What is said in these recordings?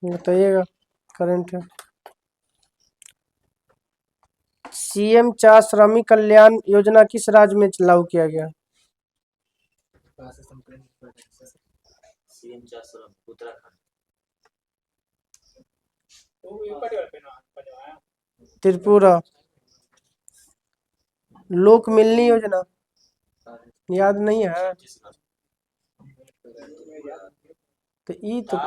बताइएगा। करंट है। सीएम 4 श्रमिक कल्याण योजना किस राज्य में लागू किया गया? त्रिपुरा। लोक मिलनी योजना याद नहीं है तो ई तो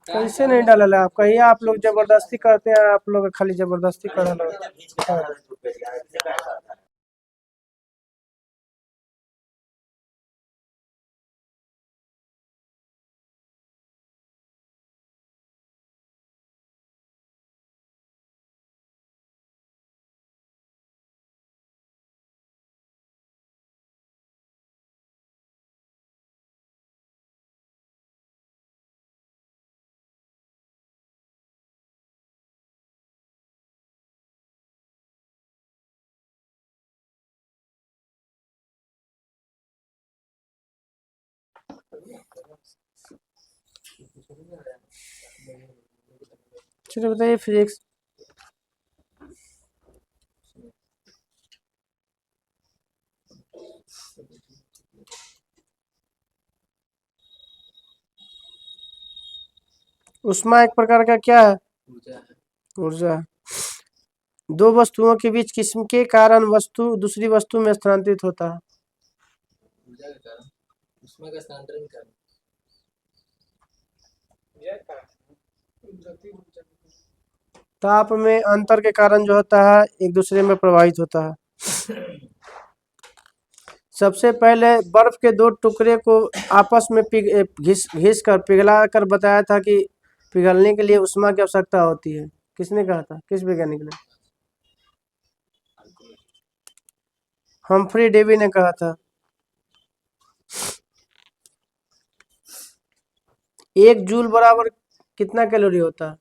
कैसे नहीं डाला है आप? कहिए आप लोग जबरदस्ती करते हैं, आप लोग खाली जबरदस्ती कर रहे हैं। चलो बताइए फिजिक्स। ऊष्मा एक प्रकार का क्या है? ऊर्जा। दो वस्तुओं के बीच किसके कारण वस्तु दूसरी वस्तु में स्थानांतरित होता है? ताप में अंतर के कारण जो होता है एक दूसरे में प्रभावित होता है। सबसे पहले बर्फ के दो टुकड़े को आपस में घिस कर पिघला कर बताया था कि पिघलने के लिए ऊष्मा की आवश्यकता होती है। किसने कहा था? किस वैज्ञानिक ने? हम्फ्री डेवी ने कहा था। 1 जूल बराबर कितना कैलोरी होता है?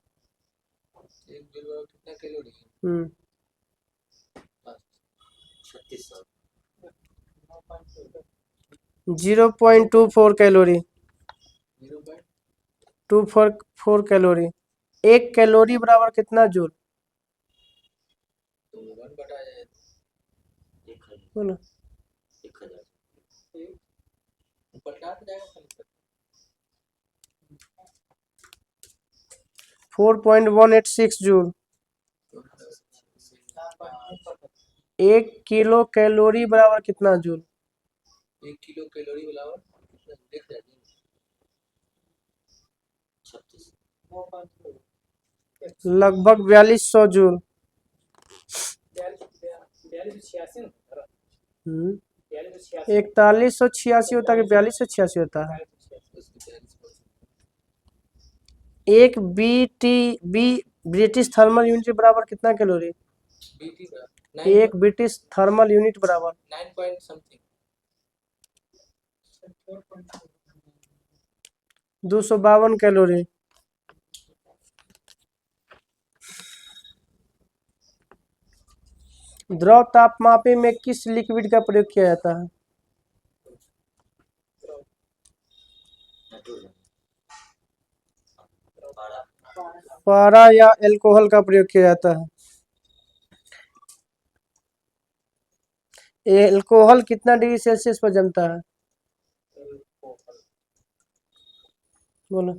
0.24 कैलोरी। 244 कैलोरी। 1 कैलोरी बराबर कितना जूल? बोलो। 4.186 जूल। 1 किलो कैलोरी बराबर कितना जूल? 1 किलो कैलोरी बराबर लगभग 4200 जूल। 4186 होता है कि 4286 होता है? एक बी ब्रिटिश थर्मल यूनिट बराबर कितना कैलोरी? एक ब्रिटिश थर्मल यूनिट बराबर 252 कैलोरी। द्रव तापमापी में किस लिक्विड का प्रयोग किया जाता है? पारा या अल्कोहल का प्रयोग किया जाता है। अल्कोहल कितना डिग्री सेल्सियस पर जमता है? बोलो।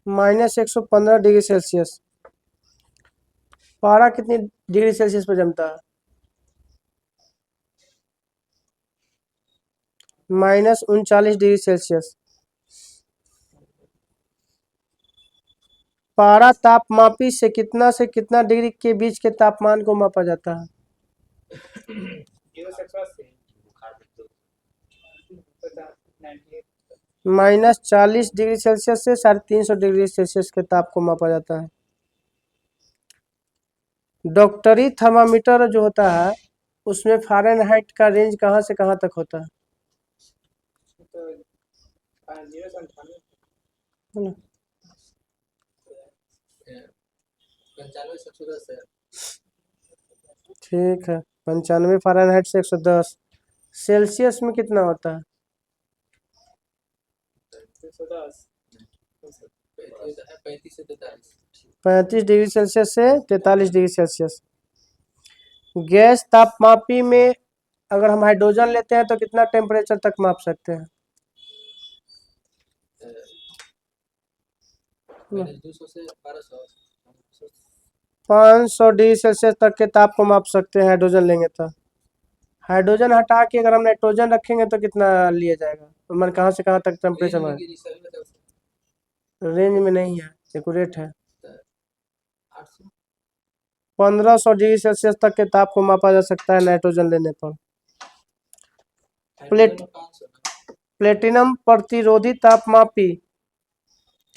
-115 डिग्री सेल्सियस। पारा कितनी डिग्री सेल्सियस पर जमता है? -39 डिग्री सेल्सियस। पारा तापमापी से कितना डिग्री के बीच के तापमान को मापा जाता है? -40 डिग्री सेल्सियस से 350 डिग्री सेल्सियस के ताप को मापा जाता है। डॉक्टरी थर्मामीटर जो होता है उसमें फ़ारेनहाइट का रेंज कहाँ से कहाँ तक होता है? ठीक है। 95 फ़ारेनहाइट से 110। सेल्सियस में कितना होता है? 35 डिग्री सेल्सियस से 43 डिग्री सेल्सियस। गैस तापमापी में अगर हम हाइड्रोजन लेते हैं तो कितना टेम्परेचर तक माप सकते हैं? 500 डिग्री सेल्सियस तक के ताप को माप सकते हैं हाइड्रोजन लेंगे तो। हाइड्रोजन हटा के अगर हम नाइट्रोजन रखेंगे तो कितना लिया जाएगा, तो मन कहाँ से कहाँ तक टेम्परेचर में? रेंज में नहीं है, एक्यूरेट है। 1500 डिग्री सेल्सियस तक के ताप को मापा जा सकता है नाइट्रोजन लेने पर। प्लेटिनम प्रतिरोधी तापमापी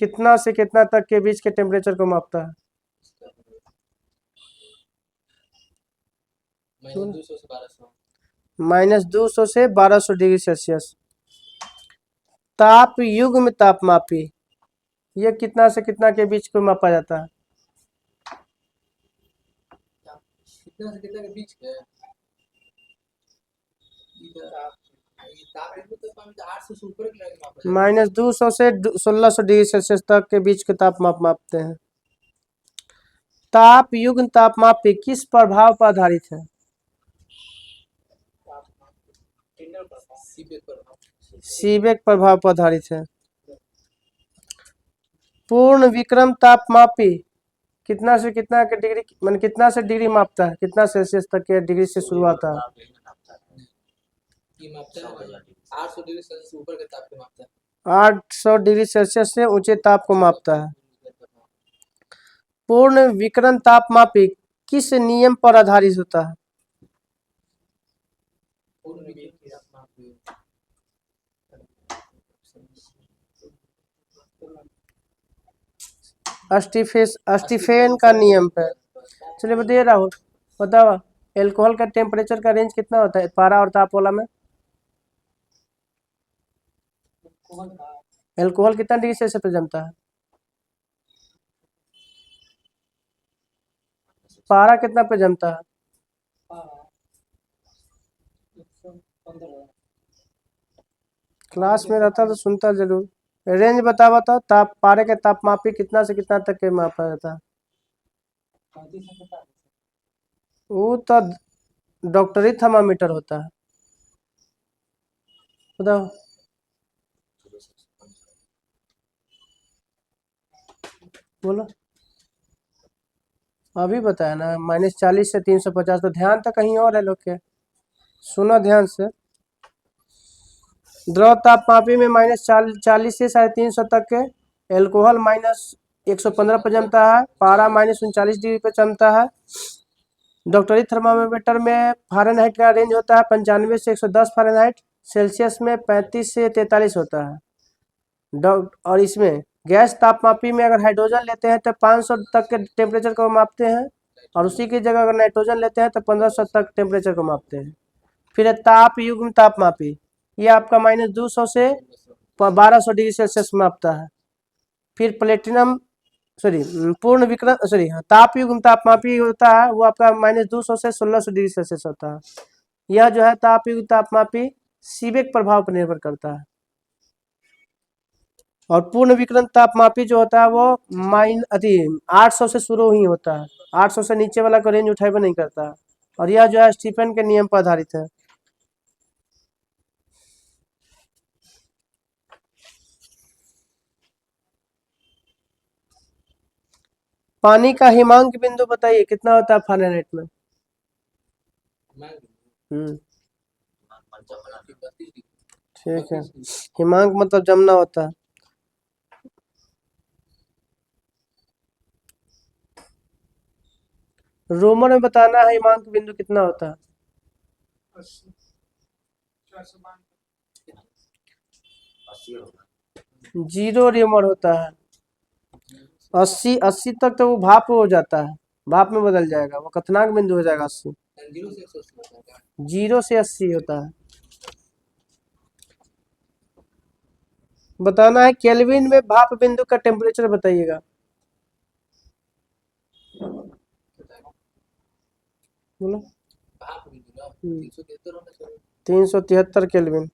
कितना से कितना तक के बीच के टेम्परेचर को मापता है? -200 से 1200 डिग्री सेल्सियस। ताप युग्म तापमापी ये कितना से कितना के बीच को मापा जाता है? कितना से कितना के बीच के? -200 से 1600 डिग्री सेल्सियस तक के बीच के तापमान मापते हैं। ताप युग्म तापमापी किस प्रभाव पर आधारित है? सीबेक प्रभाव पर आधारित है। पूर्ण विक्रम तापमापी कितना से कितना के डिग्री मान कितना से डिग्री मापता है, कितना सेल्सियस तक के डिग्री से शुरू होता है? 800 डिग्री सेल्सियस से ऊंचे ताप को मापता है। पूर्ण विकिरण तापमापी किस नियम पर आधारित होता है? स्टीफेन का नियम पे। चलिए बताइए राहुल, बताओ एल्कोहल का टेम्परेचर का रेंज कितना होता है पारा और ताप वाला में? एल्कोहल कितना डिग्री सेल्सियस पे जमता है? पारा कितना पे जमता है? क्लास में रहता तो सुनता जरूर। रेंज बताओ ताप पारे के तापमापी कितना से कितना तक के मापा जाता है? वो तो डॉक्टरी थर्मामीटर होता है। बताओ बोलो। अभी बताया ना -40 से 350। तो ध्यान तो कहीं और है लोग के, सुनो ध्यान से। द्रव तापमापी में -40 से 350 तक के। एल्कोहल -115 पे जमता है। पारा -39 डिग्री पे जमता है। डॉक्टरी थर्मामीटर में फ़ारेनहाइट का रेंज होता है 95 से 110 फ़ारेनहाइट। सेल्सियस में 35 से 43 होता है। और इसमें गैस तापमापी में अगर हाइड्रोजन लेते हैं तो 500 तक के टेम्परेचर को मापते हैं, और उसी की जगह अगर नाइट्रोजन लेते हैं तो 1500 तक टेम्परेचर को मापते हैं। फिर है ताप युग्म तापमापी, ये आपका -200 से 1200 डिग्री सेल्सियस मापता है। फिर प्लेटिनम पूर्ण विकिरण ताप युग्म तापमापी होता है, वो आपका -200 से 1600 डिग्री सेल्सियस होता है। यह जो है ताप युग्म तापमापी सीबेक प्रभाव पर निर्भर करता है। और पूर्ण विकिरण तापमापी जो होता है वो 800 से शुरू ही होता है। 800 से नीचे वाला को रेंज उठाइबे नहीं करता है। और यह जो है स्टीफन के नियम पर आधारित है। पानी का हिमांक बिंदु बताइए कितना होता है फ़ारेनहाइट में? ठीक है, हिमांक मतलब जमना होता है। रोमन में बताना है हिमांक बिंदु कितना होता है? 0 रोमन होता है। 80 तक तो वो भाप हो जाता है, भाप में बदल जाएगा, वो क्वथनांक बिंदु हो जाएगा 80। 0 से 80 होता है। बताना है केल्विन में भाप बिंदु का टेम्परेचर बताइएगा। बोलो। 373 केल्विन।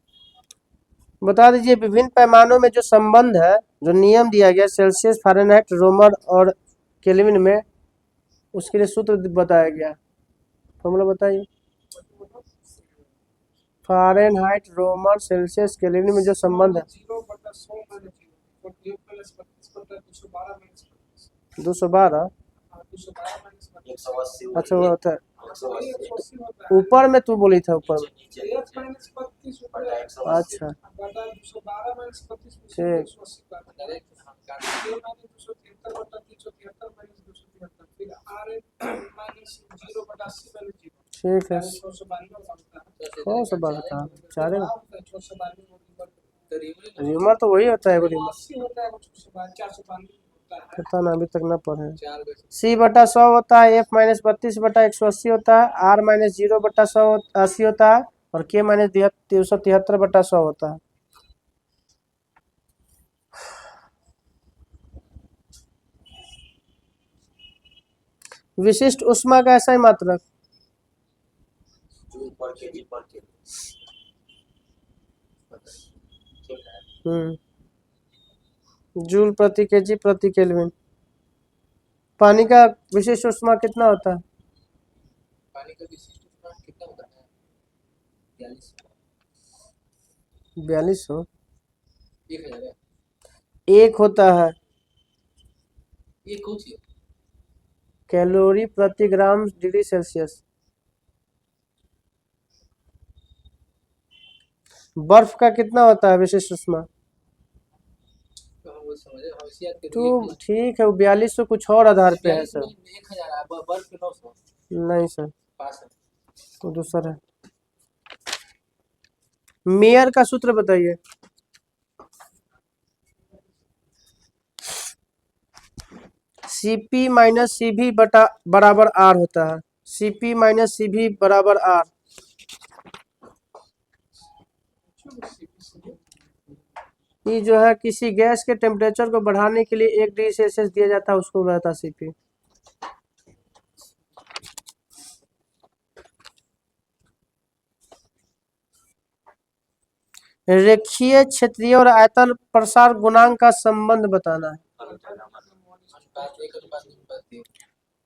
बता दीजिए विभिन्न पैमानों में जो संबंध है, जो नियम दिया गया सेल्सियस, फ़ारेनहाइट, रोमर और केल्विन में, उसके लिए सूत्र बताया गया। फॉर्मूला बताइए। फ़ारेनहाइट, रोमर, सेल्सियस, केल्विन में जो संबंध है 212। अच्छा वो होता है ऊपर में, तू बोली था ऊपर में। अच्छा ठीक ठीक है। 112 था, चारे र्यूमर तो वही होता है र्यूमर। पता ना, अभी तक ना पढ़े। सी बटा 100 होता है, एफ माइनस 32 बटा 180 होता है, आर माइनस 0 बटा 180 होता है, और के माइनस 373 बटा 100 होता है। विशिष्ट ऊष्मा का ऐसा ही मात्रक जूल प्रति केजी प्रति केल्विन। पानी का विशिष्ट ऊष्मा कितना होता है? पानी का विशिष्ट ऊष्मा कितना होता है? 4200। 1000 एक होता है ये कुछ कैलोरी प्रति ग्राम डिग्री सेल्सियस। बर्फ का कितना होता है विशिष्ट ऊष्मा? तो ठीक है, वो 4200 कुछ और आधार पे है सर। 1000 बर्फ 900 नहीं सर, तो दूसरा है। मेयर का सूत्र बताइए। Cp माइनस Cv बटा बराबर R होता है। Cp माइनस Cv बराबर R। ये जो है किसी गैस के टेम्परेचर को बढ़ाने के लिए 1 डिग्री सेल्सियस दिया जाता है, उसको रहता है Cp। रेखीय क्षेत्रीय और आयतन प्रसार गुणांक का संबंध बताना है।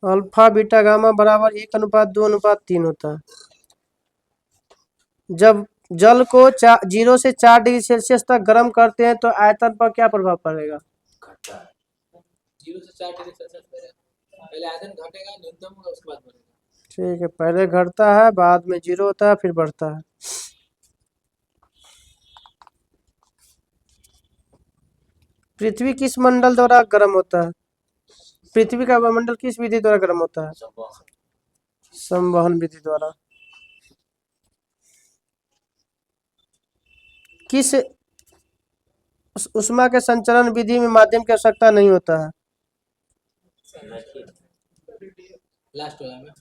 अल्फा बीटा गामा बराबर 1:2:3 होता है। जब जल को 0 से 4 डिग्री सेल्सियस तक गर्म करते हैं तो आयतन पर क्या प्रभाव पड़ेगा? 0 से 4 डिग्री सेल्सियस पहले आयतन घटेगा न्यूनतम, उसके बाद बढ़ेगा। ठीक है, पहले घटता है, बाद में 0 होता है, फिर बढ़ता है। पृथ्वी किस मंडल द्वारा गर्म होता है? पृथ्वी का वायुमंडल किस विधि द्वारा गर्म होता है? संवहन विधि द्वारा। किस ऊष्मा के संचरण विधि में माध्यम की आवश्यकता नहीं होता है? लास्ट वाला में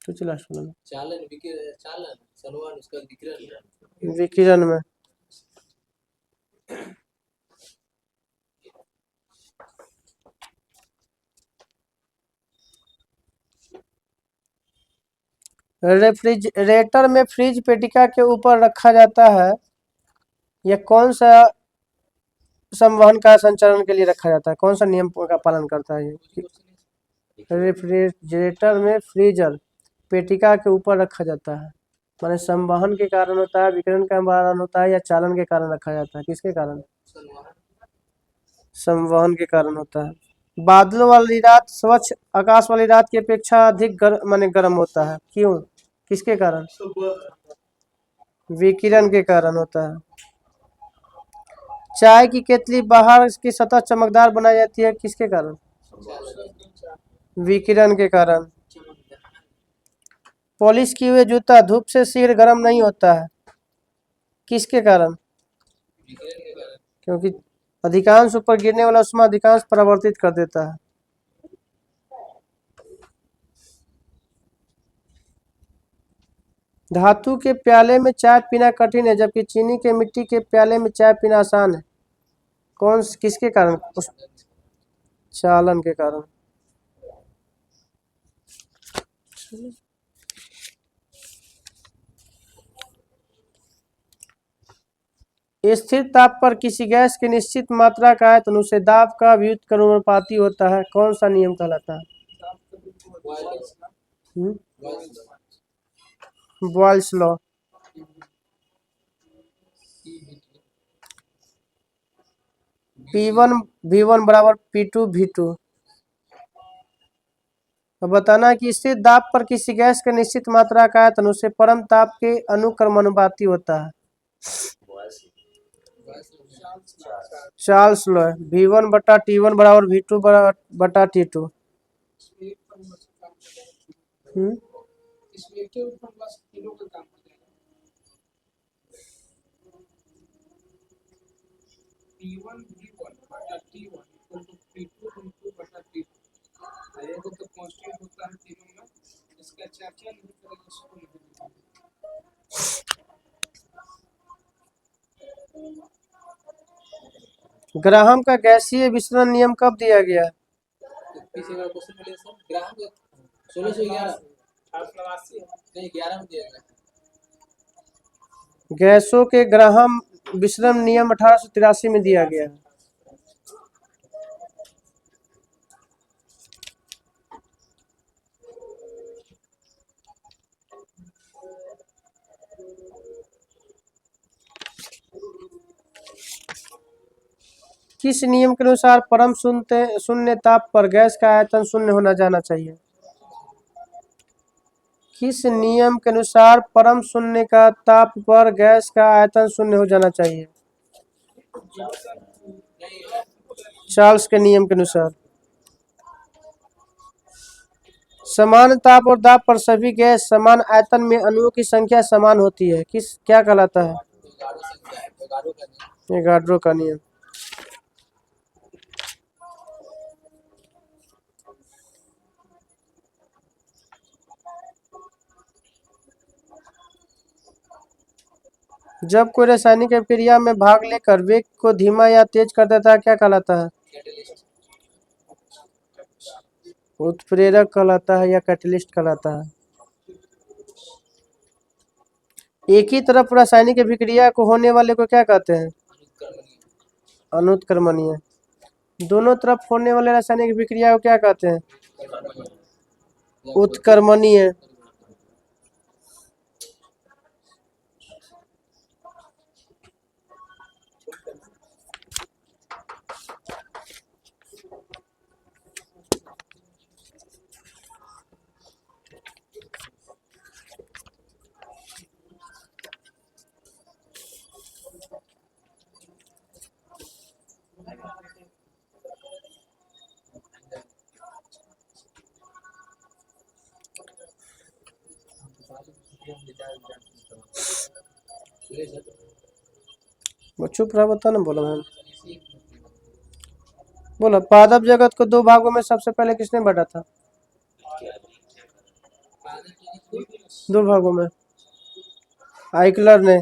तो लास्ट वाला में चालन संवहन, उसका विकिरण विकिरण में। रेफ्रिजरेटर में फ्रिज पेटिका के ऊपर रखा जाता है, यह कौन सा संवहन का संचरण के लिए रखा जाता है? कौन सा नियम का पालन करता है ये? रेफ्रिजरेटर में फ्रीजर पेटिका के ऊपर रखा जाता है, माने संवहन के कारण होता है, विकिरण के कारण होता है, या चालन के कारण रखा जाता है? किसके कारण? संवहन के कारण होता है। बादलों वाली रात स्वच्छ आकाश वाली रात की अपेक्षा अधिक माने गर्म होता है, क्यों? किसके कारण? विकिरण के कारण होता है। चाय की केतली बाहर की सतह चमकदार बनाई जाती है, किसके कारण? विकिरण के कारण। पॉलिश किए हुए जूता धूप से शीघ्र गर्म नहीं होता है, किसके कारण? क्योंकि अधिकांश ऊपर गिरने वाला उष्मा अधिकांश परावर्तित कर देता है। धातु के प्याले में चाय पीना कठिन है, जबकि चीनी के मिट्टी के प्याले में चाय पीना आसान है, किसके कारण? चालन के कारण। स्थिर ताप पर किसी गैस की निश्चित मात्रा का आयतन उसे दाब का व्युत्क्रमानुपाती होता है, कौन सा नियम कहलाता है? Boyle's law. P1 V1 बराबर P2 V2। अब बताना कि स्थिर दाब पर किसी गैस की निश्चित मात्रा का आयतन उसे परम ताप के अनुक्रमानुपाती होता है। Charles law. V1 बटा T1 बराबर V2 बटा T2। P1 V1 बटा T1 equal to P2 V2 बटा T2। ये तो कांस्टेंट होता है तीनों में, इसका चर्चा नहीं करेंगे इसको नहीं। ग्राहम का गैसीय विसरण नियम कब दिया गया? पीछे का क्वेश्चन मिले सर, ग्राहम का 1611 1889 नहीं 11 में दिया गया। गैसों के ग्राहम विसरण नियम 1883 में दिया गया। किस नियम के अनुसार परम शून्य ताप पर गैस का आयतन शून्य होना जाना चाहिए? किस नियम के अनुसार परम शून्य का ताप पर गैस का आयतन शून्य हो जाना चाहिए? चार्ल्स के नियम के अनुसार। समान ताप और दाब पर सभी गैस समान आयतन में अणुओं की संख्या समान होती है, किस क्या कहलाता है? एवोगाड्रो का नियम। जब कोई रासायनिक अभिक्रिया में भाग लेकर वेग को धीमा या तेज कर देता है, क्या कहलाता है? उत्प्रेरक कहलाता है या कैटलिस्ट कहलाता है। एक ही तरफ रासायनिक अभिक्रिया को होने वाले को क्या कहते हैं? अनुत्क्रमणीय। दोनों तरफ होने वाले रासायनिक अभिक्रिया को क्या कहते हैं? उत्क्रमणीय। वो चुप रहा, बता ना, बोलो मैम। बोलो, पादप जगत को दो भागों में सबसे पहले किसने बांटा था? दो भागों में आइकलर ने।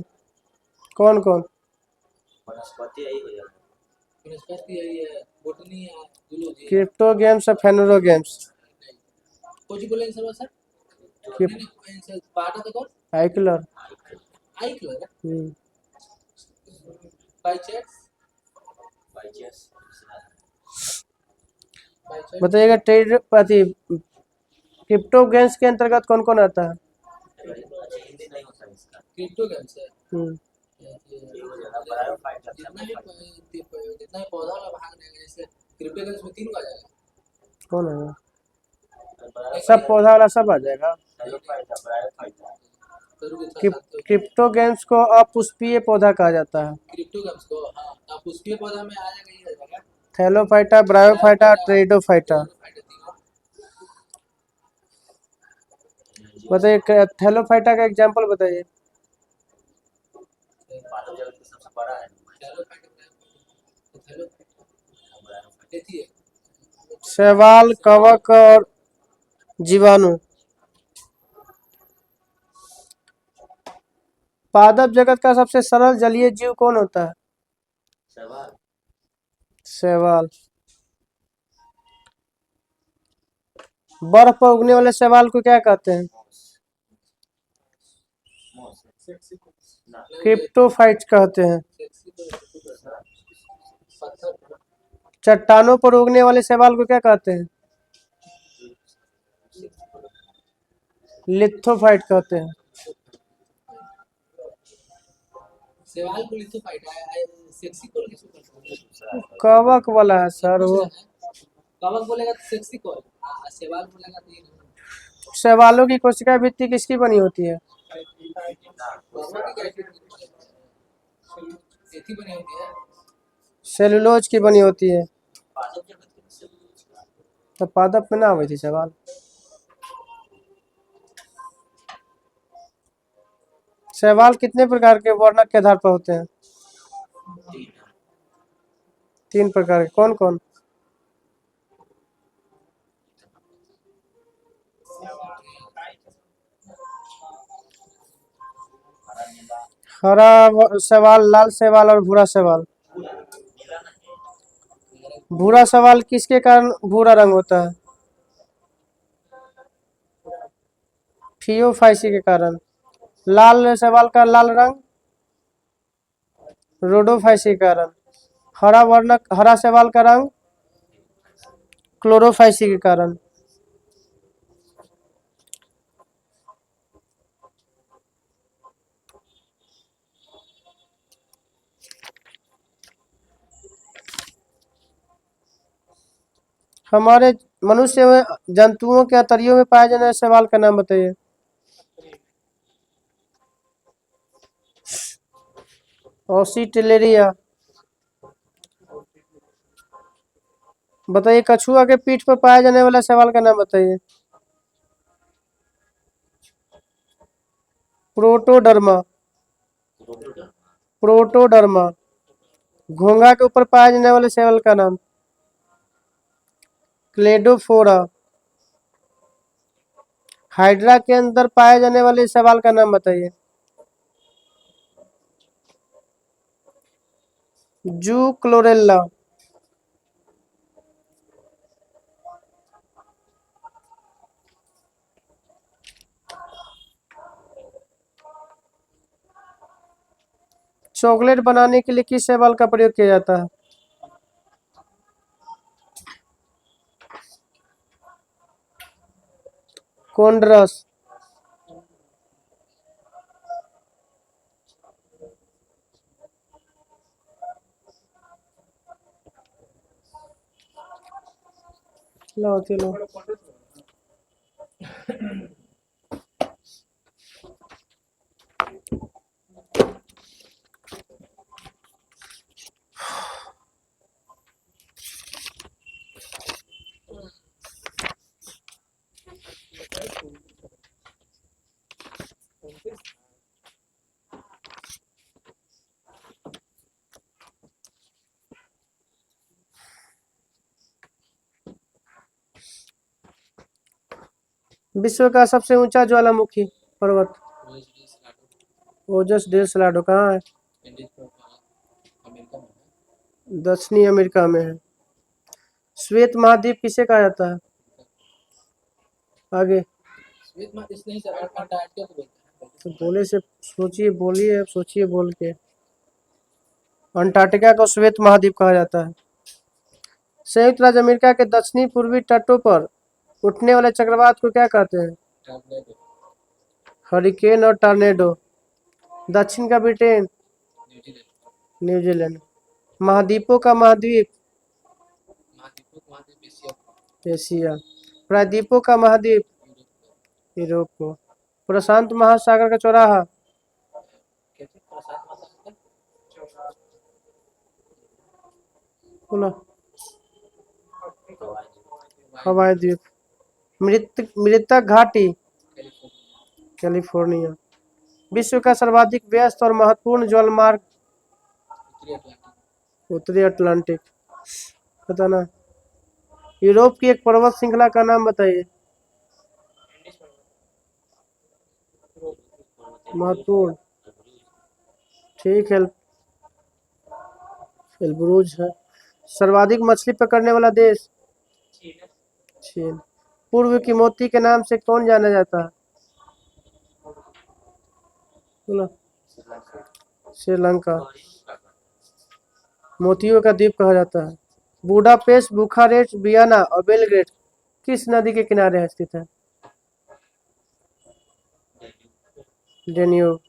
कौन कौन? क्रिप्टोगेम्स और फेनोरोगेम्स। आइकलर। बताइएगा क्रिप्टोगेम्स के अंतर्गत कौन कौन आता है? क्रिप्टोगेम्स है जितना भी पौधा वाला भाग रहेगा, जैसे क्रिप्टोगेम्स में 3 का आ जाएगा। कौन है? सब पौधा वाला सब आ जाएगा। क्रिप्टोगेम्स को अपुष्पीय पौधा कहा जाता है। क्रिप्टोगेम्स को हाँ अपुष्पीय पौधा में आ जाएगा, ये आ जाएगा थैलोफाइटा, ब्रायोफाइटा, ट्रेडोफाइटा। बताइए थैलोफाइटा का एग्जांपल बताइए। शैवाल, कवक और जीवाणु। पादप जगत का सबसे सरल जलीय जीव कौन होता है? शैवाल। बर्फ पर उगने वाले शैवाल को क्या कहते हैं? क्रिप्टोफाइट कहते हैं। सेक्सी तो पत्थर है। चट्टानों पर उगने वाले शैवाल को क्या कहते हैं? लिथोफाइट कहते हैं। सवाल को लिथोफाइट है, सेक्सी कॉल कैसे करते हैं? कवक वाला है सर वो। कवक बोलेगा तो सेक्सी कॉल, सवाल बोलेगा तो ये नहीं। शैवालों की कोशिका भित्ति किसकी बनी होती है? कवक की कैसे एथी बनी होती है? सेलुलोज की बनी होती है। तो पादप में ना हुई थी सवाल। शैवाल कितने प्रकार के वर्णक के आधार पर होते हैं? 3 प्रकार के। कौन कौन? हरा शैवाल, लाल शैवाल और भूरा शैवाल। भूरा शैवाल किसके कारण भूरा रंग होता है? फियोफाइसी के कारण। लाल शैवाल का लाल रंग रोडोफाइसी के कारण। हरा शैवाल का रंग क्लोरोफाइसी के कारण। हमारे मनुष्य में जंतुओं के अंतरियों में पाए जाने वाले शैवाल का नाम बताइए। ऑसिटेरिया। बताइए कछुआ के पीठ पर पाए जाने वाला शैवाल का नाम बताइए। प्रोटोडर्मा। प्रोटोडर्मा। घोंघा के ऊपर पाए जाने वाले शैवाल का नाम? क्लेडोफोरा। हाइड्रा के अंदर पाए जाने वाले शैवाल का नाम बताइए। जू क्लोरेल्ला। चॉकलेट बनाने के लिए किस शैवाल का प्रयोग किया जाता है? कोन्ड्रस। लो चलो। विश्व का सबसे ऊंचा ज्वालामुखी पर्वत? ओजस डेल सलाडो कहाँ है? दक्षिणी अमेरिका में है। श्वेत महाद्वीप किसे कहा जाता है? आगे श्वेत महाद्वीप नहीं सर, अंटार्कटिका को बोलते हैं। तो बोले से सोचिए, बोलिए, सोचिए बोल के। अंटार्कटिका को श्वेत महाद्वीप कहा जाता है। संयुक्त राज्य अमेरिका के दक्षिणी पूर्वी तटों पर उठने वाले चक्रवात को क्या कहते हैं? टॉर्नेडो। हरिकेन और टॉर्नेडो। दक्षिण का ब्रिटेन, न्यूजीलैंड। न्यूजीलैंड। महाद्वीपों का महाद्वीप? महाद्वीपों को महाद्वीप एशिया को। एशिया। प्रायद्वीपों का महाद्वीप? यूरोप को। यूरोप को। प्रशांत महासागर का चौराहा? कहते हैं प्रशांत महासागर का चौराहा। बोलो। हवाई द्वीप। मृतक घाटी? कैलिफोर्निया। कैलिफोर्निया। विश्व का सर्वाधिक व्यस्त और महत्वपूर्ण जलमार्ग? उत्तरी अटलांटिक। उत्तरी अटलांटिक। बताना। यूरोप की एक पर्वत श्रृंखला का नाम बताइए। महत्वपूर्ण। ठीक है, एल्ब्रूज है। सर्वाधिक मछली पकड़ने वाला देश? चीन। पूर्व की मोती के नाम से कौन जाना जाता है? बोलो। श्रीलंका। मोतियों का द्वीप कहा जाता है। बुडापेस्ट, बुखारेस्ट, वियना और बेलग्रेड किस नदी के किनारे स्थित है? डेन्यूब।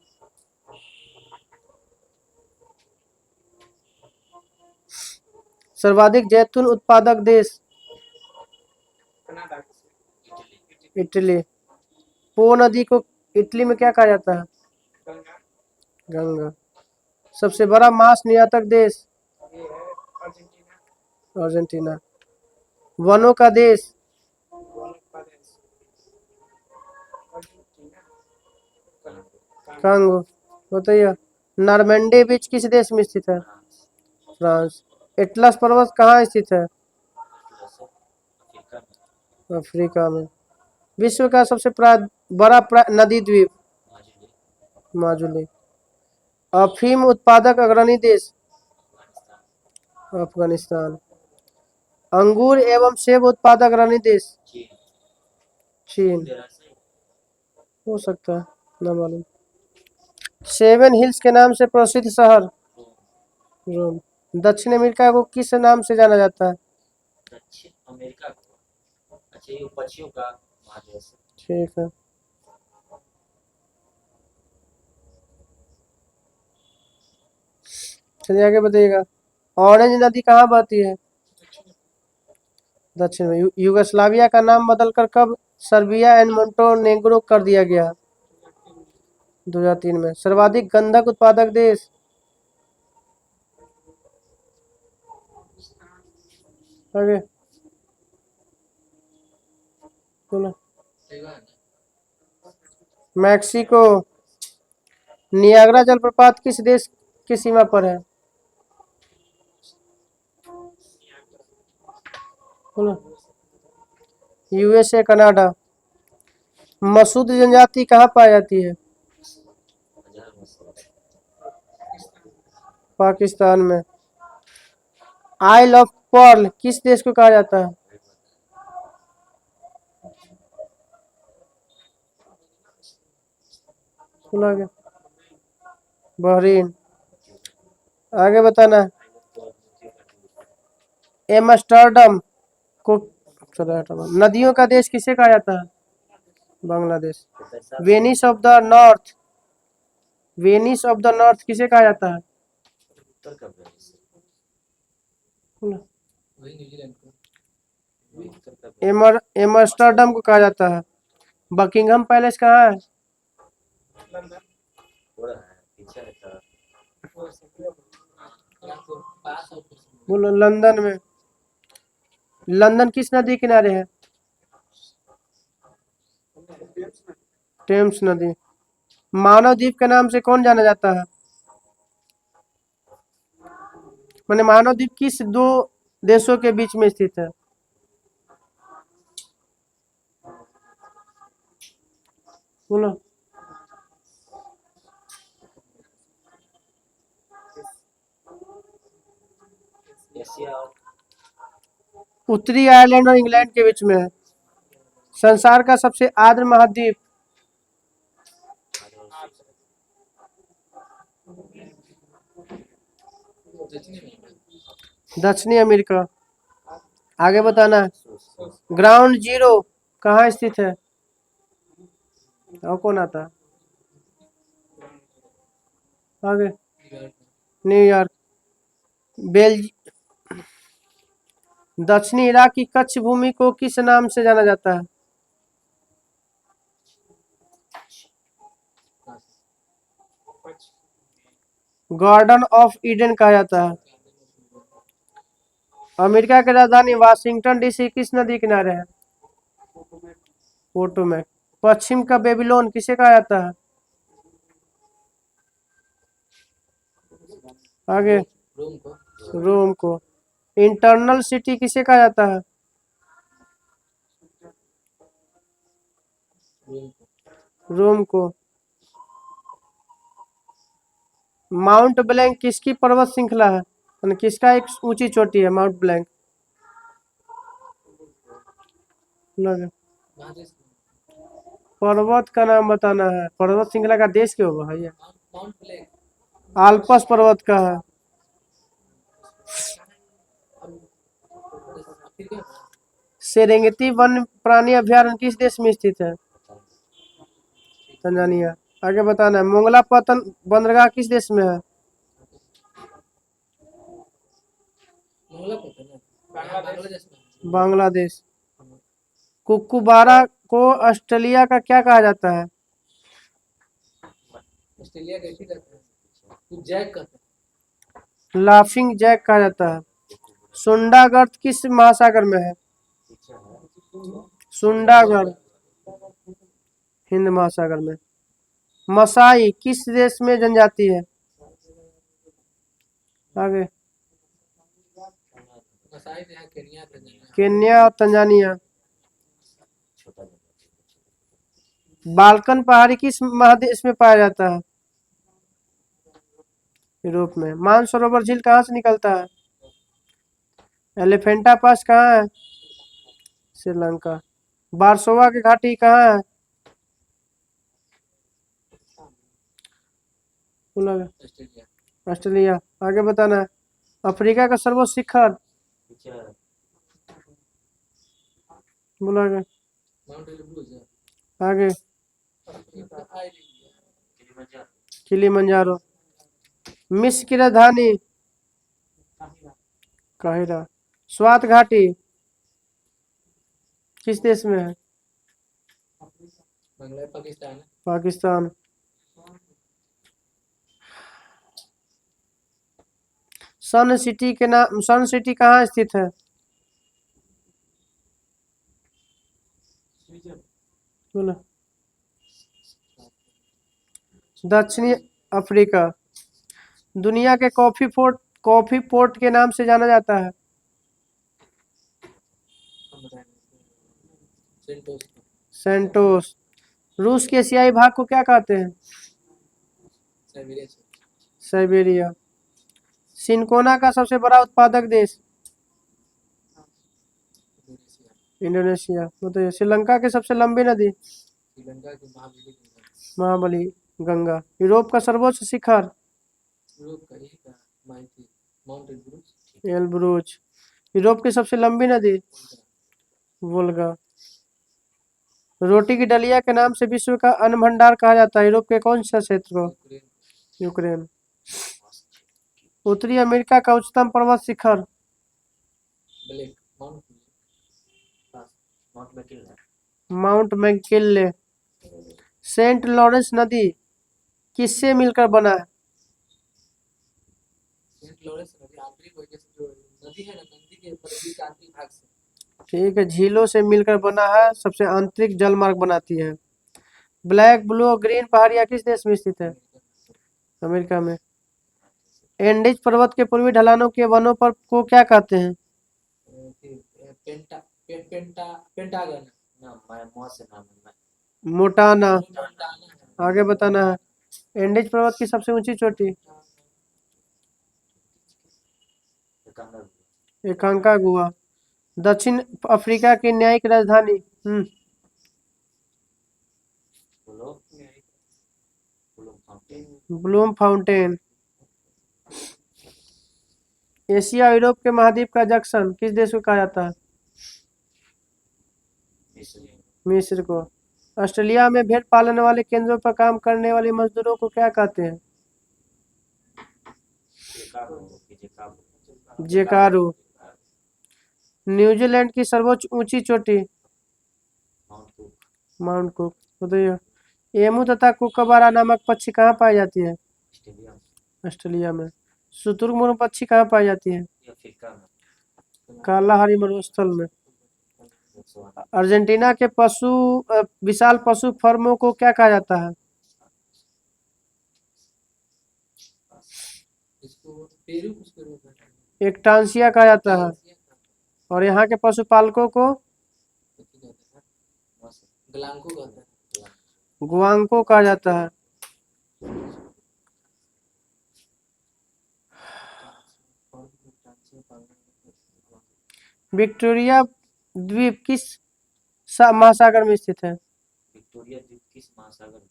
सर्वाधिक जैतून उत्पादक देश? Canada, Italy. पो नदी को इटली में क्या कहा जाता है? गंगा, गंगा। सबसे बड़ा मांस निर्यातक देश? ये है अर्जेंटीना, अर्जेंटीना। वनों का देश? गोवा प्रदेश, अर्जेंटीना, कांगो। बताइए। नॉर्मैंडी बीच किस देश में स्थित है? फ्रांस। एटलस पर्वत कहाँ स्थित है? अफ्रीका में। विश्व का सबसे बड़ा नदी द्वीप? माजुली। अफीम उत्पादक अग्रणी देश? अफगानिस्तान। अंगूर एवं सेब उत्पादक अग्रणी देश? चीन। हो सकता है, न मालूम। सेवन हिल्स के नाम से प्रसिद्ध शहर? रोम। दक्षिण अमेरिका को किस नाम से जाना जाता है? दक्षिण अमेरिका को, अच्छा ये पक्षियों का महादेश है। ठीक है। चलिए आगे बताइएगा। ऑरेंज नदी कहाँ बहती है? दक्षिण में। युगोस्लाविया का नाम बदलकर कब सर्बिया एंड मोंटेनेग्रो कर दिया गया? 2003 में। सर्वाधिक गंधक उत्पादक देश? आगे बोलो। मैक्सिको। नियाग्रा जलप्रपात किस देश की सीमा पर है? बोलो। USA, Canada. मसूद जनजाति कहाँ पाई जाती है? पाकिस्तान में। आइल ऑफ पर्ल किस देश को कहा जाता है? सुना गया। बहरीन। आगे बताना। एम्स्टर्डम को नदियों का देश किसे कहा जाता है? Bangladesh. Venice of the north. Venice of the north किसे कहा जाता है? उत्तर का प्रदेश बोलो। वही न्यूजीलैंड को, उत्तर का प्रदेश। एम्स्टर्डम को कहा जाता है। बकिंगम पैलेस कहाँ है? लंदन, थोड़ा है पीछे है तो वो सब पास और बोलो। लंदन में। लंदन किस नदी किनारे है? टेम्स नदी। मानव द्वीप के नाम से कौन जाना जाता है? माने मानव द्वीप किस दो देशों के बीच में स्थित है? बोलो। एशिया और उत्तरी आयरलैंड और इंग्लैंड के बीच में है। संसार का सबसे आर्द्र महाद्वीप? दक्षिणी अमेरिका। आगे बताना। ग्राउंड जीरो कहाँ स्थित है? और कौन आता है? आगे। न्यूयॉर्क। दक्षिणी इराक की कच्छ भूमि को किस नाम से जाना जाता है? गार्डन ऑफ ईडन कहा जाता है। अमेरिका की राजधानी वाशिंगटन डीसी किस नदी किनारे है? पोटोमैक। पश्चिम का बेबीलोन किसे कहा जाता है? आगे। रोम को। इंटरनल सिटी किसे कहा जाता है? रोम को। माउंट ब्लैंक किसकी पर्वत श्रृंखला है? यानी किसका एक ऊंची चोटी है माउंट ब्लैंक? पर्वत का नाम बताना है। पर्वत श्रृंखला का देश क्यों होगा भैया? माउंट ब्लैक आल्पस पर्वत का है। अफ्रीका में सेरेंगेटी वन प्राणी अभ्यारण्य किस देश में स्थित है? तंजानिया। आगे बताना है, मोंगला पतन बंदरगाह किस देश में है? मंगला पता ना बांग्लादेश में बांग्लादेश। कुक्कुबारा को ऑस्ट्रेलिया का क्या कहा जाता है? ऑस्ट्रेलिया कैसी करते हैं कुछ जैक करते हैं लाफिंग जैक कहा जाता है। सुंडागढ़ किस महासागर में है? सुंडागढ़ हिंद महासागर में। मसाई किस देश में जनजाति है? आगे मसाई में है केनिया तंजानिया केन्या और तंजानिया। बाल्कन पहाड़ी किस महादेश में पाया जाता है? यूरोप में। मानसरोवर झील कहाँ से निकलता है? एलिफेंटा पास कहाँ है? श्रीलंका। बारसोवा की घाटी कहाँ है? बोला गया। Australia Australia. आगे बताना है, अफ्रीका का सर्वोच्च शिखर बोला गया। माउंट एलब्रूज है आगे अफ्रीका आइलैंड किलिमंजारो। मिस्र की राजधानी काहिरा। स्वात घाटी किस देश में है? बांग्लादेश पाकिस्तान है पाकिस्तान। सन सिटी कहाँ स्थित है? बोला। दक्षिणी अफ्रीका। दुनिया के कॉफी पोर्ट के नाम से जाना जाता है? हम बताएंगे सेंटोस सेंटोस। रूस के एशियाई भाग को क्या कहते हैं? साइबेरिया से साइबेरिया। सिनकोना का सबसे बड़ा उत्पादक देश? Indonesia Indonesia. बताइए, श्रीलंका की सबसे लंबी नदी? श्रीलंका की महाबली महाबली गंगा। यूरोप का सर्वोच्च शिखर? यूरोप का एक का माउंट एलब्रूज एल्ब्रूज। यूरोप की सबसे लंबी नदी? वोल्गा। रोटी की डलिया के नाम से विश्व का अन्न भंडार कहा जाता है यूरोप के कौन सा क्षेत्र को? Ukraine Ukraine. उत्तरी अमेरिका का उच्चतम पर्वत शिखर? Black mount McKinley. Saint Lawrence नदी किससे मिलकर बना है? सेंट लॉरेंस नदी आंतरिक वजह से जो नदी है ना नदी के परिधि के आंतरिक भाग से ठीक है, झीलों से मिलकर बना है, सबसे आंतरिक जलमार्ग बनाती है। ब्लैक ब्लू और ग्रीन पहाड़ियां किस देश में स्थित है? अमेरिका में। एंडीज पर्वत के पूर्वी ढलानों के वनों पर को क्या कहते हैं? पेंटागन मोटाना। मोंटाना आगे बताना है, एंडीज पर्वत की सबसे ऊंची चोटी? एकांकागुआ। दक्षिण अफ्रीका की न्यायिक राजधानी? Bloom fountain. एशिया और यूरोप के महाद्वीप का जंक्शन किस देश को कहा जाता है? मिस्र को। ऑस्ट्रेलिया में भेड़ पालन वाले केंद्रों पर काम करने वाले मजदूरों को क्या कहते हैं? जेकारू। न्यूजीलैंड की सर्वोच्च ऊंची चोटी? Mount cook. बताइए, एमू तथा कुकबारा नामक पक्षी कहाँ पाई जाती है? ऑस्ट्रेलिया में। शुतुरमुर्ग पक्षी कहाँ पाई जाती है? कालाहारी मरुस्थल में। अर्जेंटीना के विशाल पशु फर्मों को क्या कहा जाता है? इसको पेरू उसको रोक एक्टांसिया कहा जाता है। और यहाँ के पशुपालकों को ग्लांको कहते हैं गुआंको कहा जाता है। विक्टोरिया द्वीप किस महासागर में स्थित है? विक्टोरिया द्वीप किस महासागर में?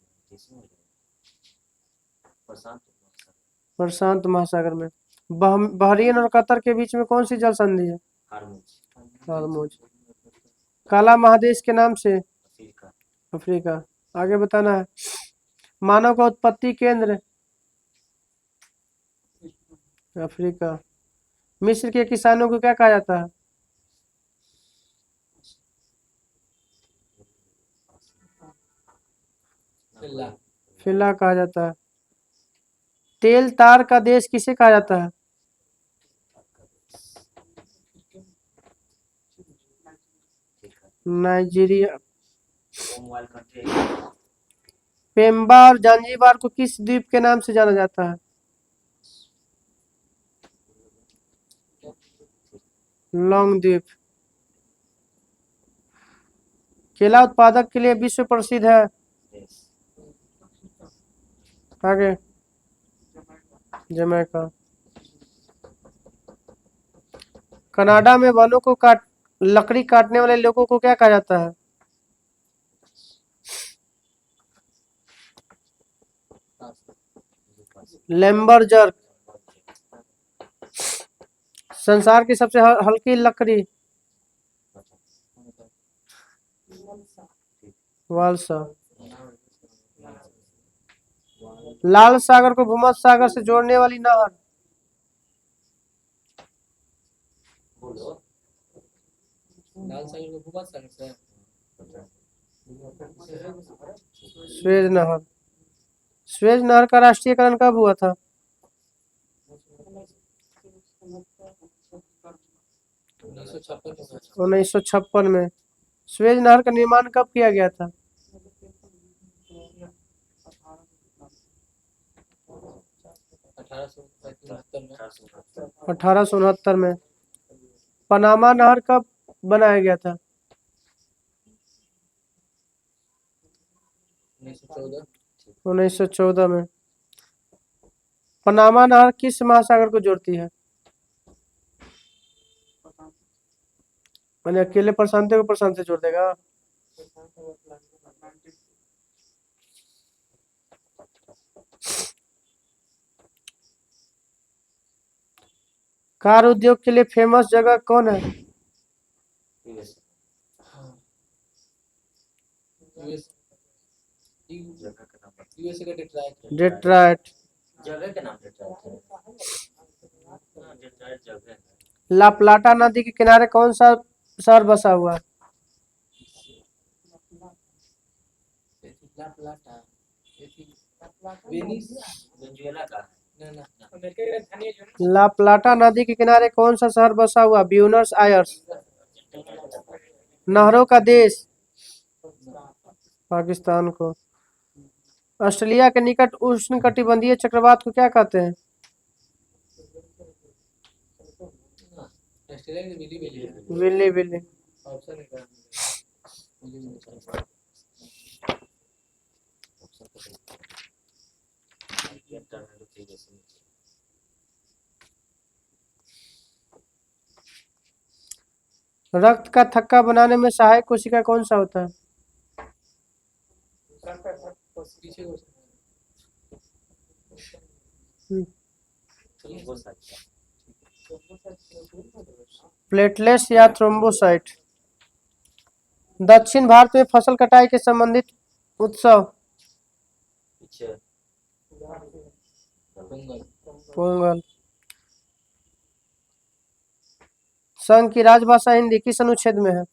प्रशांत महासागर, प्रशांत महासागर में। बहरीन और कतर के बीच में कौन सी जल संधि है? Hormuz, Hormuz. काला महादेश के नाम से? Africa, Africa. आगे बताना है। मानव का उत्पत्ति केंद्र? अफ्रीका। मिस्र के किसानों को क्या कहा जाता है? फिल्ला, फिल्ला कहा जाता है। तेल तार का देश किसे कहा जाता है? नाइजीरिया। कॉमनवेल्थ कंट्री, पेम्बा और जांजीबार को किस द्वीप के नाम से जाना जाता है? लॉन्ग द्वीप। केला उत्पादक के लिए विश्व प्रसिद्ध है? देश, आगे। जमैका। कनाडा में वनों को लकड़ी काटने वाले लोगों को क्या कहा जाता है? लेम्बरजर्क। संसार की सबसे हल्की लकड़ी? वालसा। लाल सागर को भूमध्य सागर से जोड़ने वाली नहर? बोलो, लाल सागर को भूमध्य सागर से स्वेज नहर। स्वेज नहर का राष्ट्रीयकरण कब हुआ था? 1956 में। स्वेज नहर का निर्माण कब किया गया था? 1869 में। पनामा नहर कब बनाया गया था? 1914 में। पनामा नहर किस महासागर को जोड़ती है? मैंने अकेले प्रशांत को प्रशांत से जोड़ देगा। कार उद्योग के लिए फेमस जगह कौन है? यूएसए का डेट्रॉयट। जगह के नाम डेट्रॉयट है। हाँ, डेट्रॉयट जगह है। ला प्लाटा नदी के किनारे कौन सा शहर बसा हुआ है? वेनेजुएला का है। अमेरिका की राजधानी है जो ना, ला प्लाटा नदी के किनारे कौन सा शहर बसा हुआ? Buenos Aires. नहरों का देश? पाकिस्तान को। ऑस्ट्रेलिया के निकट उष्णकटिबंधीय चक्रवात को क्या कहते हैं? ऑस्ट्रेलिया की मिली मिली है। Willey Willey. ऑप्शन है मिली मिली। रक्त का थक्का बनाने में सहायक कोशिका कौन सा होता है? पीछे को प्लेटलेट्स या थ्रोम्बोसाइट। दक्षिण भारत में फसल कटाई के संबंधित उत्सव? पोंगल। पोंगल। संघ की राजभाषा हिंदी किस अनुच्छेद में है?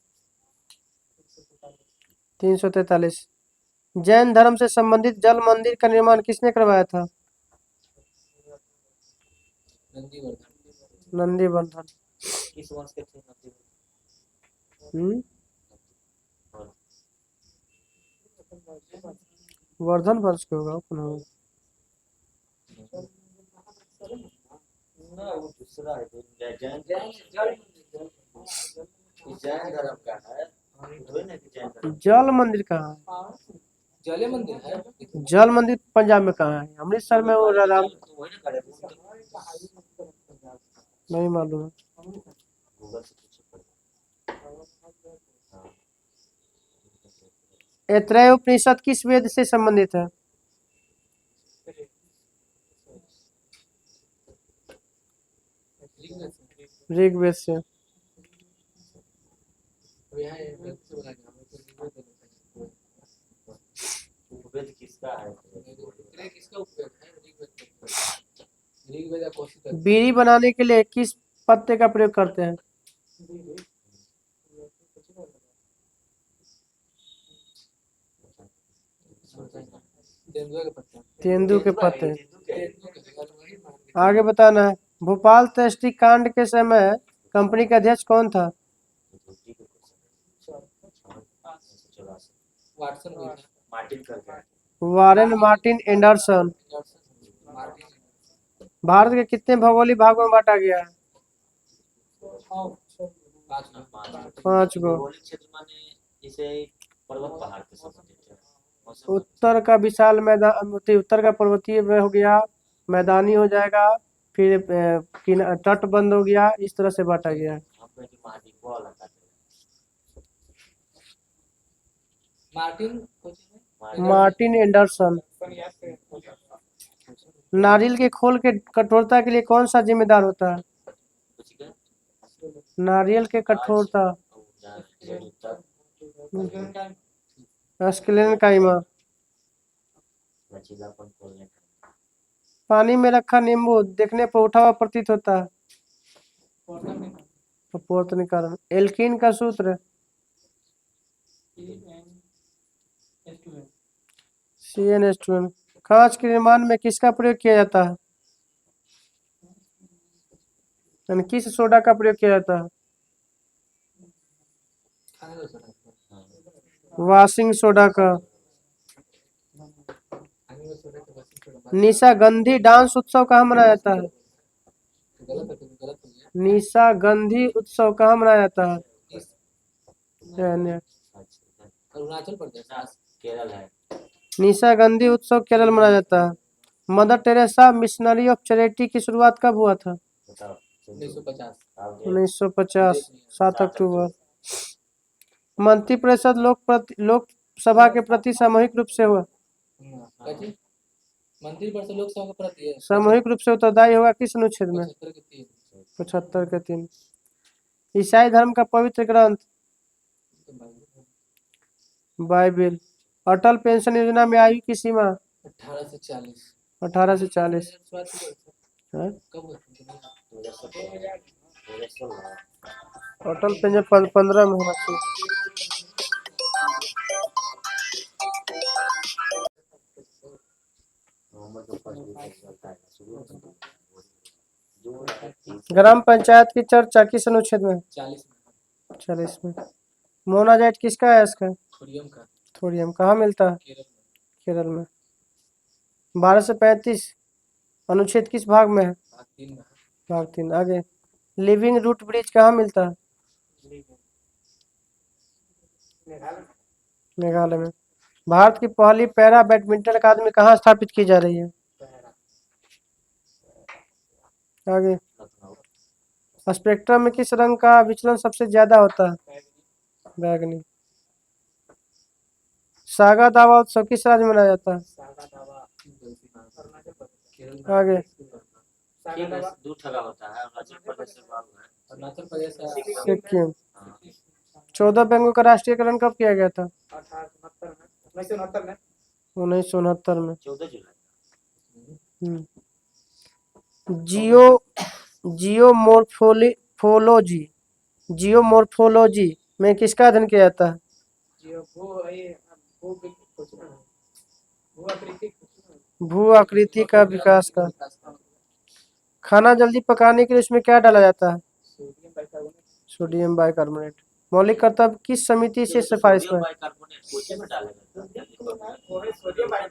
343। जैन धर्म से संबंधित जल मंदिर का निर्माण किसने करवाया था? नंदीवर्धन। किस वंश के थे नंदीवर्धन? वर्धन वंश के होगा पुनः। ना वो दूसरा है, जैन धर्म का है। जल मंदिर कहाँ है? जले मंदिर है। जल मंदिर पंजाब में कहाँ है? अमृतसर में वो राम। नहीं मालूम है। ऐतरेय उपनिषद किस वेद से संबंधित है? ऋग्वेद से। अब यहाँ ये वेद से बोला गया, हमें तो ऋग्वेद देना चाहिए। उपवेद किसका है? ऋग्वेद किसका उपवेद है? ऋग्वेद का उपवेद। ऋग्वेद या कौशिक। बीड़ी बनाने के लिए किस पत्ते का प्रयोग करते हैं? तेंदुआ के पत्ते। तेंदू के पत्ते। तेंदू के। तेंदुआ के अगर वही मान के आगे बताना है। भोपाल तस्टी कांड के समय कंपनी का अध्यक्ष कौन था? धोती के क्वेश्चन। 1984। वाटसन भी था। मार्टिन करके। Warren Martin Anderson. Martin. Bharat के कितने भौगोलिक भागों में बांटा गया है? पाँच में। 5 गो। भौगोलिक क्षेत्र माने इसे पर्वत पहाड़ के संबंधित है। मौसम उत्तर का विशाल मैदान, उत्तर का पर्वतीय हो गया, मैदानी हो जाएगा, फिर तटबंध हो गया, इस तरह से बांटा गया है। आपने की महाद्वीप वाला था। Martin Martin Anderson. नारियल के खोल के कठोरता के लिए कौन सा जिम्मेदार होता है? कुछ के नारियल के कठोरता स्क्लेन काइमा। लचीलापन खोलने का। पानी में रखा नींबू देखने पर उठा हुआ प्रतीत होता है। अपवर्तनीकरण। एल्कीन का सूत्र CnH2n। कांच के निर्माण में किसका प्रयोग किया जाता है? यानी किस सोडा का प्रयोग किया जाता है? खाने दो सोडा। वाशिंग सोडा का। खाने दो सोडा के बस सोडा। निशा गंधी डांस उत्सव कहाँ मनाया जाता है? गलत है, गलत हो गया। निशा गंधी उत्सव कहाँ मनाया जाता है? अरुणाचल प्रदेश। केरल है। निशा गंधी उत्सव केरल मनाया जाता है। Mother Teresa missionary of charity की शुरुआत कब हुआ था? बताओ। 1950। 1950 7 अक्टूबर। मंत्रिपरिषद लोकसभा के प्रति सामूहिक रूप से हुआ। कैसे? मंत्रिपरिषद लोकसभा के प्रति है। सामूहिक रूप से उत्तरदायी होगा किस अनुच्छेद में? 75 के 3। 75 के 3। ईसाई धर्म का पवित्र ग्रंथ बाइबिल। अटल पेंशन योजना में आयु की सीमा 18 से 40। 18 से 40। हाँ? कब हुआ था? 2016। अटल पेंशन 15 में होना चाहिए। नवंबर के फर्स्ट वीक में चलता है शुरू जो ग्राम पंचायत की चर्चा किस अनुच्छेद में? 40 में। 40 में। मोनाजाइट किसका है इसका? थोरियम का। थोरियम कहाँ मिलता है? केरल में। केरल में। 12 से 35 अनुच्छेद किस भाग में है? भाग 3 में। भाग 3। आगे। लिविंग रूट ब्रिज कहाँ मिलता है? मेघालय में। भारत की पहली पैरा बैडमिंटन अकादमी कहाँ स्थापित की जा रही है? आगे। लखनऊ। स्पेक्ट्रम में किस रंग का विचलन सबसे ज्यादा होता है? बैगनी। सागा दावा उत्सव किस राज्य में मनाया जाता है? आगे। ठीक है, दूर ठगा होता है अरुणाचल प्रदेश से बाहर है। अरुणाचल प्रदेश का सिक्किम। हाँ। 14 बैंकों का राष्ट्रीयकरण कब किया गया था? 1969 में। 1969 में। 14 जुलाई। जियोमोर्फोलॉजी जियोमोर्फोलॉजी में किसका अध्ययन किया जाता है? भू आकृति का विकास का। खाना जल्दी पकाने के लिए उसमें क्या डाला जाता है? Sodium bicarbonate. मौलिक कर्तव्य किस समिति से सिफारिश सोडियम में? बाइकार्बोनेट कोचे में डालेगा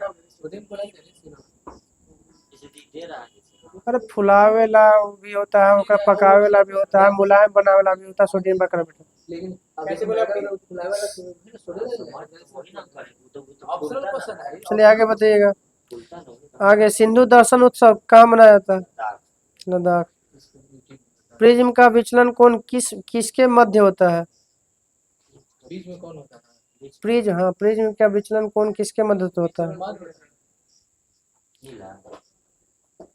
सोडियम क्लोराइड इसे दे रहा है अरे फुलावे ला भी होता है, ओकरा पकावे ला भी होता है, मुलायम बनावे ला भी होता है सोडियम बाइकार्बोनेट। लेकिन कैसे बोला फुलावे वाला सोडियम वही ना करे वो तो ऑप्शनल क्वेश्चन है। चलिए आगे बताइएगा। खुलता नहीं। आगे। सिंधु दर्शन उत्सव कहाँ मनाया जाता है? लद्दाख। प्रिज्म का विचलन कोण किसके मध्य होता है? बीच में कौन होता है? प्रिज्म का विचलन कोण किसके मध्य होता है? नीला।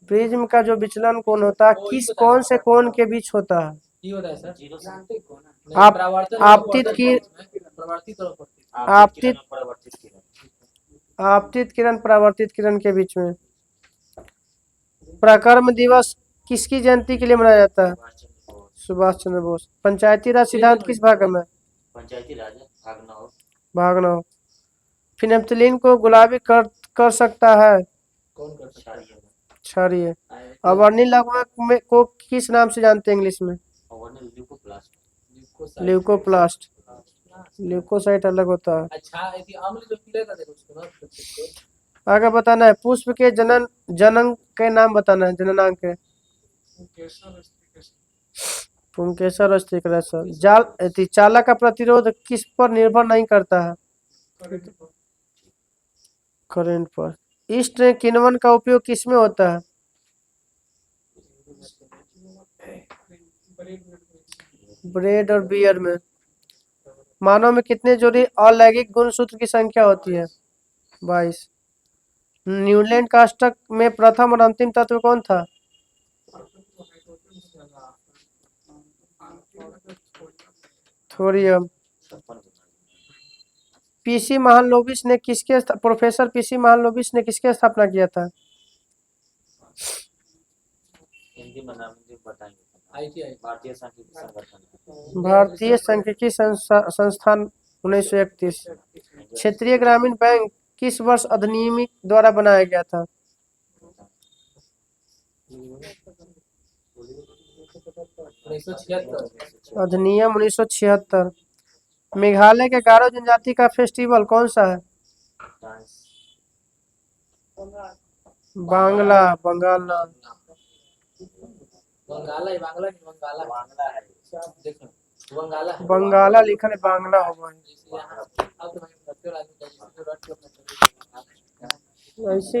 प्रिज्म का जो विचलन कोण होता है कौन से कोण के बीच होता है? ये होता है सर जीरो से नहीं, आप परावर्तन आपतित की प्रवर्तित और अपवर्तित। आपतित किरण और परावर्तित किरण। आपतित किरण परावर्तित किरण के बीच में। पराक्रम दिवस किसकी जयंती के लिए मनाया जाता है? सुभाष चंद्र बोस। सुभाष चंद्र बोस। पंचायती राज सिद्धांत किस भाग में? पंचायती राज भाग 9। भाग 9। फिनेप्थलीन को गुलाबी कर सकता है? कौन कर सकता है? क्षारीय में। क्षारीय। अवर्णी लवणक में को किस नाम से जानते हैं इंग्लिश में? और ने ल्यूकोप्लास्ट। ल्यूकोप्लास्ट। ल्यूकोसाइट अलग होता है। अच्छा यदि अम्ल जो पीलेगा देखो उसको ना उसको आगे बताना है पुष्प के जनन के नाम बताना है, जननांक के। पुंकेसर और स्टिकलर। चालक का प्रतिरोध किस पर निर्भर नहीं करता है? करंट पर। ईस्ट किण्वन का उपयोग किस में होता है? ब्रेड और बियर में। मानव में कितने जोड़ी अलैंगिक गुणसूत्र की संख्या होती है? 22। न्यूलैंड का अष्टक में प्रथम और अंतिम तत्व कौन था? थोरियम। प्रोफेसर पीसी महालनोबिस ने किसकी स्थापना किया था? हिंदी में नाम मुझे बताएंगे। ITI भारतीय सांख्यिकी संगठन। भारतीय सांख्यिकी संस्थान 1931। क्षेत्रीय ग्रामीण बैंक किस वर्ष अधिनियम द्वारा बनाया गया था? 1976। अधिनियम 1976। मेघालय के गारो जनजाति का फेस्टिवल कौन सा है? डांस। बांग्ला बंगाला। बंगाला बांग्ला नहीं बंगाला बांग्ला है। देखो बंगाला है। बंगाला लिखा है, बांग्ला होगा। जैसे यहाँ अब तो मैं बच्चों आदमी का जैसे जो रट के अपना ऐसे